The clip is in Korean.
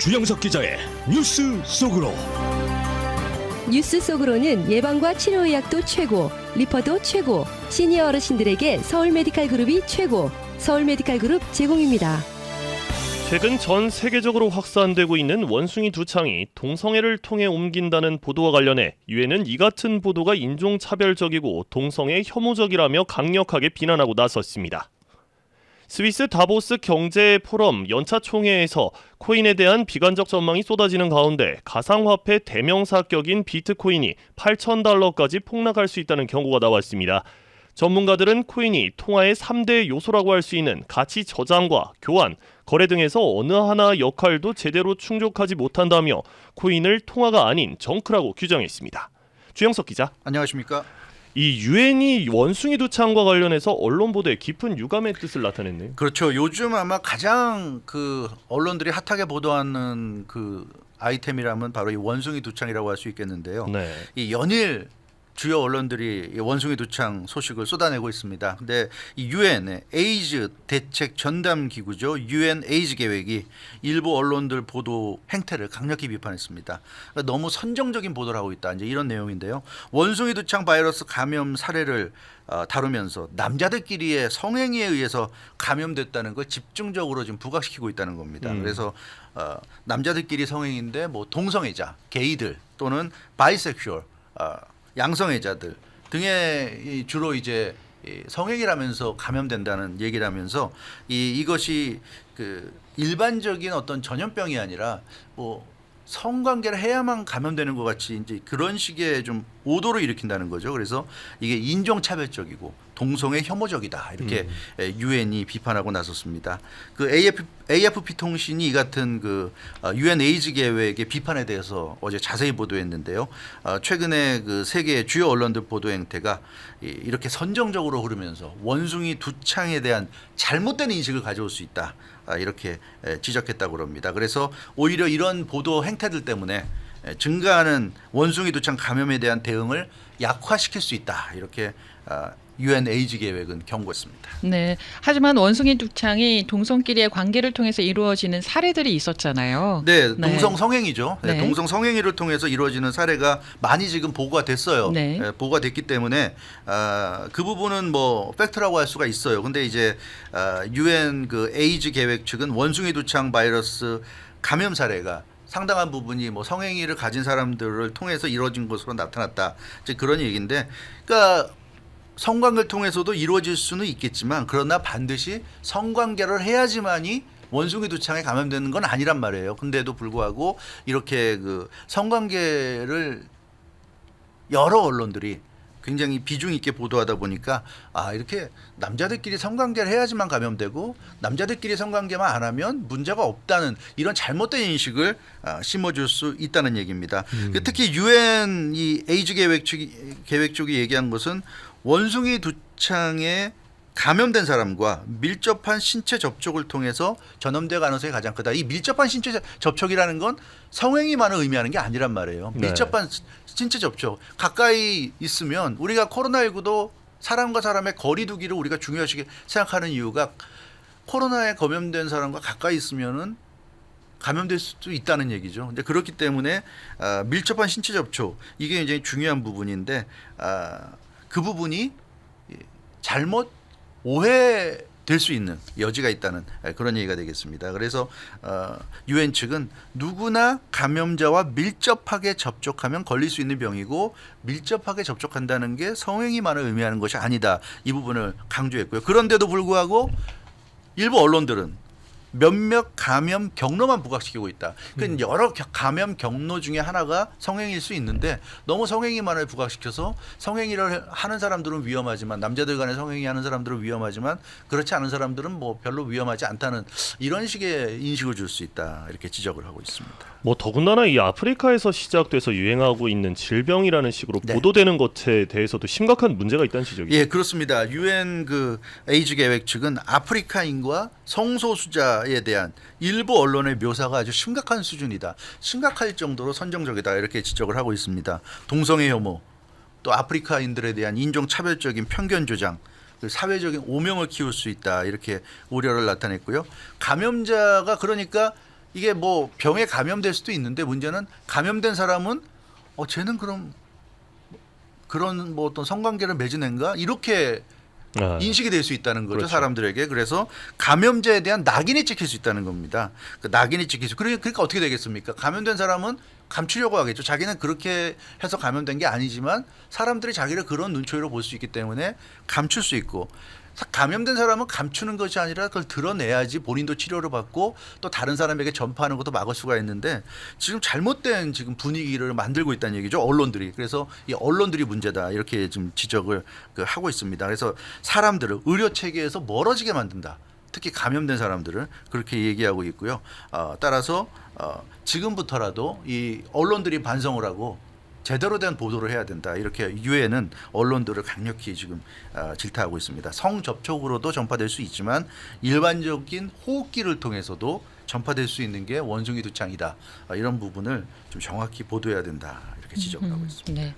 주영석 기자의 뉴스 속으로. 뉴스 속으로는 예방과 치료의학도 최고, 리퍼도 최고, 시니어 어르신들에게 서울메디칼그룹이 최고, 서울메디칼그룹 제공입니다. 최근 전 세계적으로 확산되고 있는 원숭이 두창이 동성애를 통해 옮긴다는 보도와 관련해 유엔은 이 같은 보도가 인종차별적이고 동성애 혐오적이라며 강력하게 비난하고 나섰습니다. 스위스 다보스 경제 포럼 연차 총회에서 코인에 대한 비관적 전망이 쏟아지는 가운데 가상화폐 대명사격인 비트코인이 $8,000까지 폭락할 수 있다는 경고가 나왔습니다. 전문가들은 코인이 통화의 3대 요소라고 할 수 있는 가치 저장과 교환, 거래 등에서 어느 하나 역할도 제대로 충족하지 못한다며 코인을 통화가 아닌 정크라고 규정했습니다. 주영석 기자. 안녕하십니까? 이 유엔이 원숭이 두창과 관련해서 언론 보도에 깊은 유감의 뜻을 나타냈네요. 그렇죠. 요즘 아마 가장 언론들이 핫하게 보도하는 아이템이라면 바로 이 원숭이 두창이라고 할 수 있겠는데요. 네. 이 연일 주요 언론들이 이 원숭이 두창 소식을 쏟아내고 있습니다. 근데 이 유엔의 에이즈 대책 전담 기구죠. 유엔 에이즈 계획이 일부 언론들 보도 행태를 강력히 비판했습니다. 그러니까 너무 선정적인 보도를 하고 있다. 이제 이런 내용인데요. 원숭이 두창 바이러스 감염 사례를 다루면서 남자들끼리의 성행위에 의해서 감염됐다는 걸 집중적으로 지금 부각시키고 있다는 겁니다. 그래서 남자들끼리 성행위인데 뭐 동성애자, 게이들 또는 바이섹슈얼 양성애자들 등에 주로 이제 성행위라면서 감염된다는 얘기를 하면서 이것이 일반적인 어떤 전염병이 아니라 뭐 성관계를 해야만 감염되는 것 같이 이제 그런 식의 좀 오도를 일으킨다는 거죠. 그래서 이게 인종차별적이고 동성애 혐오적이다 이렇게 유엔이 비판하고 나섰습니다. AFP 통신이 이 같은 유엔 에이즈 계획의 비판에 대해서 어제 자세히 보도했는데요. 최근에 세계 주요 언론들 보도 행태가 이렇게 선정적으로 흐르면서 원숭이 두창에 대한 잘못된 인식을 가져올 수 있다. 이렇게 지적했다고 합니다. 그래서 오히려 이런 보도 행태들 때문에 증가하는 원숭이 두창 감염에 대한 대응을 약화시킬 수 있다. 이렇게 유엔 에이즈 계획은 경고했습니다. 네. 하지만 원숭이 두창이 동성끼리의 관계를 통해서 이루어지는 사례들이 있었잖아요. 네, 동성 성행위죠. 네. 동성 성행위를 통해서 이루어지는 사례가 많이 지금 보고가 됐어요. 네. 보고가 됐기 때문에 그 부분은 뭐 팩트라고 할 수가 있어요. 근데 이제 유엔 에이즈 계획 측은 원숭이 두창 바이러스 감염 사례가 상당한 부분이 뭐 성행위를 가진 사람들을 통해서 이루어진 것으로 나타났다. 이제 그런 얘기인데, 그러니까 성관계를 통해서도 이루어질 수는 있겠지만 그러나 반드시 성관계를 해야지만이 원숭이 두창에 감염되는 건 아니란 말이에요. 근데도 불구하고 이렇게 성관계를 여러 언론들이 굉장히 비중 있게 보도하다 보니까 이렇게 남자들끼리 성관계를 해야지만 감염되고 남자들끼리 성관계만 안 하면 문제가 없다는 이런 잘못된 인식을 심어줄 수 있다는 얘기입니다. 특히 유엔 이 에이즈 계획 쪽이 얘기한 것은 원숭이 두창에 감염된 사람과 밀접한 신체 접촉을 통해서 전염될 가능성이 가장 크다. 이 밀접한 신체 접촉이라는 건 성행위만을 의미하는 게 아니란 말이에요. 네. 밀접한 신체 접촉. 가까이 있으면 우리가 코로나19도 사람과 사람의 거리 두기를 우리가 중요시 생각하는 이유가 코로나에 감염된 사람과 가까이 있으면은 감염될 수도 있다는 얘기죠. 근데 그렇기 때문에 밀접한 신체 접촉 이게 굉장히 중요한 부분인데 그 부분이 잘못 오해될 수 있는 여지가 있다는 그런 얘기가 되겠습니다. 그래서 유엔 측은 누구나 감염자와 밀접하게 접촉하면 걸릴 수 있는 병이고 밀접하게 접촉한다는 게 성행위만을 의미하는 것이 아니다. 이 부분을 강조했고요. 그런데도 불구하고 일부 언론들은 몇몇 감염 경로만 부각시키고 있다. 그러니까 여러 감염 경로 중에 하나가 성행위일 수 있는데 너무 성행위만을 부각시켜서 성행위를 하는 사람들은 위험하지만 남자들 간에 성행위하는 사람들은 위험하지만 그렇지 않은 사람들은 뭐 별로 위험하지 않다는 이런 식의 인식을 줄 수 있다. 이렇게 지적을 하고 있습니다. 뭐 더군다나 이 아프리카에서 시작돼서 유행하고 있는 질병이라는 식으로 네. 보도되는 것에 대해서도 심각한 문제가 있다는 지적이죠. 예, 그렇습니다. 유엔 에이즈 계획 측은 아프리카인과 성소수자에 대한 일부 언론의 묘사가 아주 심각한 수준이다. 심각할 정도로 선정적이다. 이렇게 지적을 하고 있습니다. 동성애 혐오, 또 아프리카인들에 대한 인종차별적인 편견 조장, 사회적인 오명을 키울 수 있다. 이렇게 우려를 나타냈고요. 감염자가 그러니까 이게 뭐 병에 감염될 수도 있는데 문제는 감염된 사람은 쟤는 그럼 그런 뭐 어떤 성관계를 맺어낸가 이렇게 아, 인식이 될 수 있다는 거죠. 그렇죠. 사람들에게. 그래서 감염자에 대한 낙인이 찍힐 수 있다는 겁니다. 그 낙인이 찍힐 수. 그러니까 어떻게 되겠습니까? 감염된 사람은 감추려고 하겠죠. 자기는 그렇게 해서 감염된 게 아니지만 사람들이 자기를 그런 눈초리로 볼 수 있기 때문에 감출 수 있고, 감염된 사람은 감추는 것이 아니라 그걸 드러내야지 본인도 치료를 받고 또 다른 사람에게 전파하는 것도 막을 수가 있는데 지금 잘못된 지금 분위기를 만들고 있다는 얘기죠. 언론들이. 그래서 이 언론들이 문제다 이렇게 지금 지적을 하고 있습니다. 그래서 사람들을 의료 체계에서 멀어지게 만든다. 특히 감염된 사람들을 그렇게 얘기하고 있고요. 따라서 지금부터라도 이 언론들이 반성을 하고 제대로 된 보도를 해야 된다. 이렇게 유엔은 언론들을 강력히 지금 질타하고 있습니다. 성접촉으로도 전파될 수 있지만 일반적인 호흡기를 통해서도 전파될 수 있는 게 원숭이 두창이다. 이런 부분을 좀 정확히 보도해야 된다. 이렇게 지적을 하고 있습니다. 네.